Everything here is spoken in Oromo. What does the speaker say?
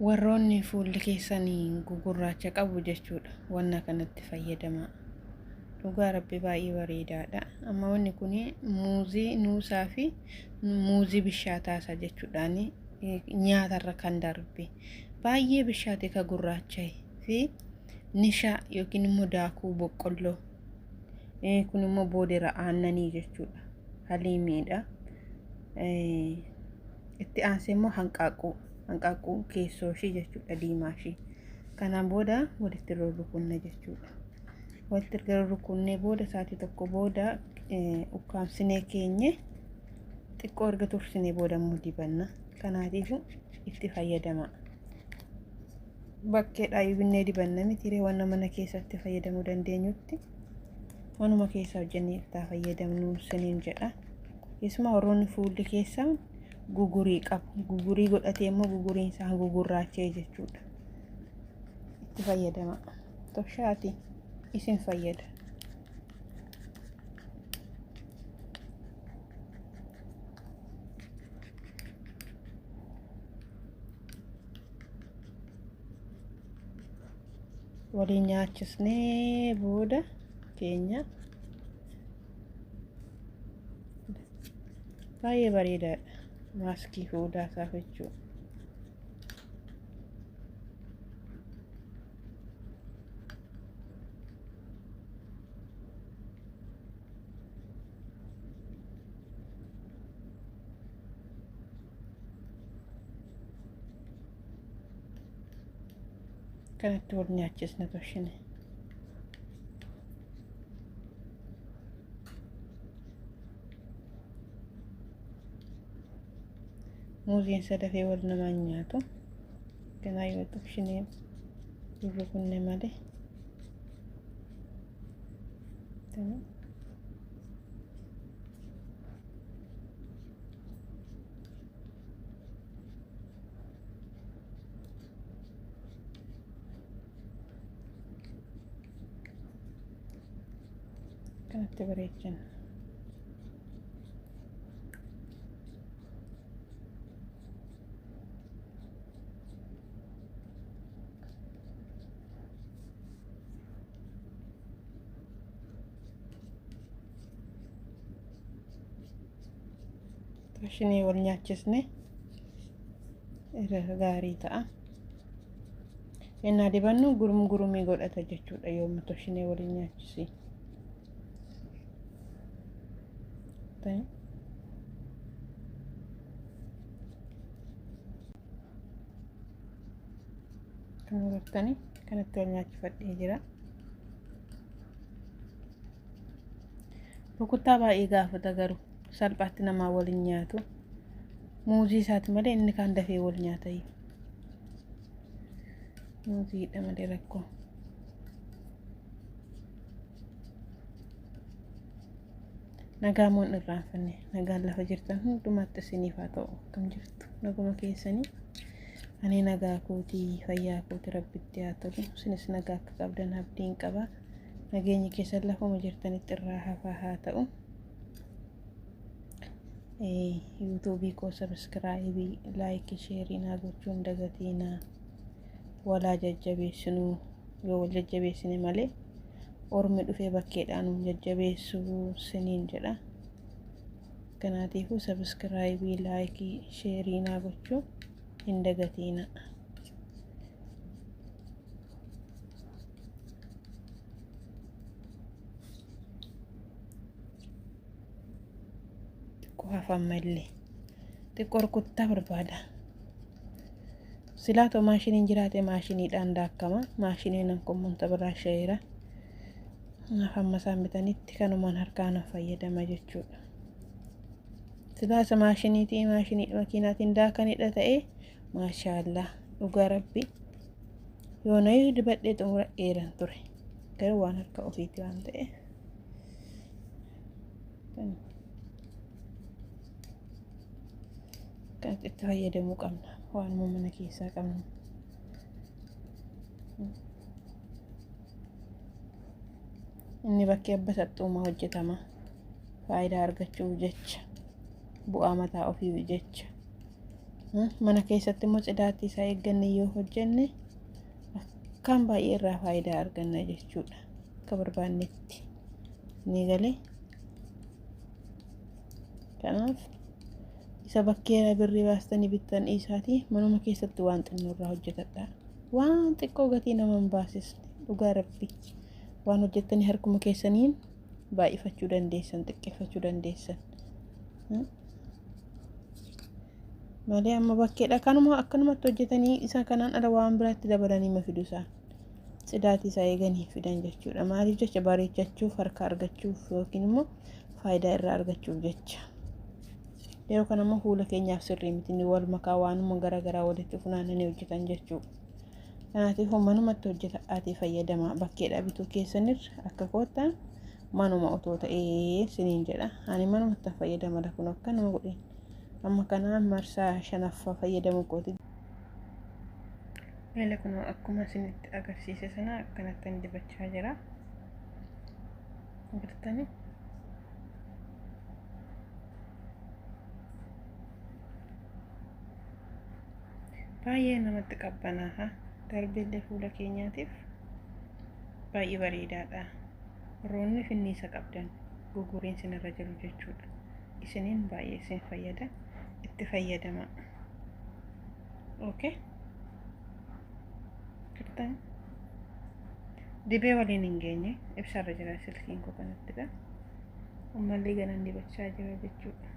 warroonni fuulli keessanii gugurraacha qabu jechuudha. Wanna kanatti fayyadamaa. Dhugaa rabbi baay'ee bareedaadha. Amma wanni kun muuzii nuusaa fi muuzii bishaataasa jechuudhaan nyaatarra kan darbe. Baay'ee bishaate ka gurraacha'e fi nishaa yookiin immoo daakuu boqqolloo. Kun immoo boodera aannanii jechuudha. Haliimiidha. Itti aansee immoo hanqaaquu keessoo ishii jechuudha, diimaa ishii. Kanaan booda walitti rurrukunne jechuudha. Walitti rurrukunnee booda sa'aatii tokko booda ukkaamsinee keenye xiqqoo erga tursinee booda immoo dibanna. Kanaatiif itti fayyadama. Bakkeedhaa binnee dibanna mitiiree waan mana keessatti fayyadamuu dandeenyutti manuma keessa hojjennee itti fayyadamnu siniin jedha. Isuma warroonni fuulli keessaa gugurii qabu. Gugurii godhatee immoo guguriin isaa gugurraachee jechuudha. Itti fayyadama. Toshaati isin fayyada. Waliin nyaachisnee booda keenya baay'ee bareedaadha. Maaskii fuudhaa isaaf jechuudha. Kanatti wal nyaachisna toshine. Muuziin sadafee wal namaa nyaatu. Kanaa yoo toshinee rurrukunne malee. Kanatti bareechan. Toshinee wal nyaachisne irra gaarii ta'a. Ennaa dibannu gurumii godhata jechuudha yooma toshinee wal nyaachisi. Kan agartanii kanatti wal nyaachifadhee jira. Rukuttaa baay'ee gaafata garuu salphaatti namaa waliin nyaatu. Muuzii isaati malee inni kan dafee wal nyaata. Muuziidha malee rakkoo. Nagaa moon irraanfanne. Nagaan lafa jirtan hundumaatti isiniif haa ta'u. Akkam jirtu naguma keessanii. Ani nagaa kootii fayyaa kootii rabbitti haa ta'u. Isinis nagaa akka qabdan abdiin qaba. Nageenyi keessan lafuma jirtanitti irraa hafaa haa ta'u. YouTube ko subscribe, like, share naa gochuun dagatiina. Walaa jajjabeessinu yoo wal jajjabeessine malee ormi dhufee bakkeedhaan jajjabeessuu siniin jedha. Kanaatiifuu subscribe, like, share naa gochuu hin dagatiina. Hafan malee xiqqoo rukuttaa barbaada. Silaato maashiniin jiraate maashiniidhaan daakkama. Maashiniin kun monta biraa shayeera. Hafan masaan bitanitti kanumaan harkaan fayyadama jechuudha. Silaasa maashiniitii maashinii makiinaatiin daakanidha ta'e maashaallah dhugaa rabbi yoo nayi dibadhee xumura dheeran ture. Garuu waan harka ofiitii waan ta'e. Kan itti fayyadamuu qabna. Waan mana keessaa qabna. Inni bakkee abba saxxumaa hojjetama. Faayidaa argachuuf jecha. Bu'aa mataa ofii jecha. Mana keessatti immoo cidaatii isaa eegganne yoo hojjenne akkaan baay'ee irraa faayidaa arganna jechuudha. Akka barbaannetti ni galee. Kanaaf isa bakkee birrii baastanii bittan isaati manuma keessatti waan xinnoo irraa hojjetadha. Waan xiqqoo gatii nama hin baasisne dhugaa rabbii waan hojjettanii harkuma keessaniin baay'ifachuu dandeessan, xiqqeeffachuu dandeessan. Malee amma bakkeedha kanuma akkanumatti hojjetanii isa kanaan ala waan biraatti dabalanii ma fidu isaan. Cidaatii isaa eeganii fidan jechuudha. Maaliif jecha bareechachuuf, harka argachuuf yookiin immoo faayidaa irraa argachuuf jecha. Yeroo kana immoo fuula keenyaaf sirrii miti ni wal makaa waanuma garaagaraa walitti funaananii hojjetan jechuudha. Kanaatiif manumatti hojjetaatii fayyadamaa bakkeedha bituu keessanirra akka koottan manuma otoo ta'ee siniin jedha. Ani manumatti fayyadama kun akka nama godhin. Amma kana marsaa 5ffaa fayyadamu kooti. Meela kun akkuma isinitti agarsiise sana akkanatti dibachaa jira. Agartanii? Baay'ee namatti qabbanaaha. Darbeellee fuula keenyaatiif baay'ee bareedaadha. Roonni finniisa qabdan guguriin sinirra jiru jechuudha. Isiniin baay'ee isin fayyada. Itti fayyadama. Okay? Kirtan? Dibee waliin hin geenye ibsarra jira silkiin koo kanattidha. Ammallee ganan dibachaa jira jechuudha.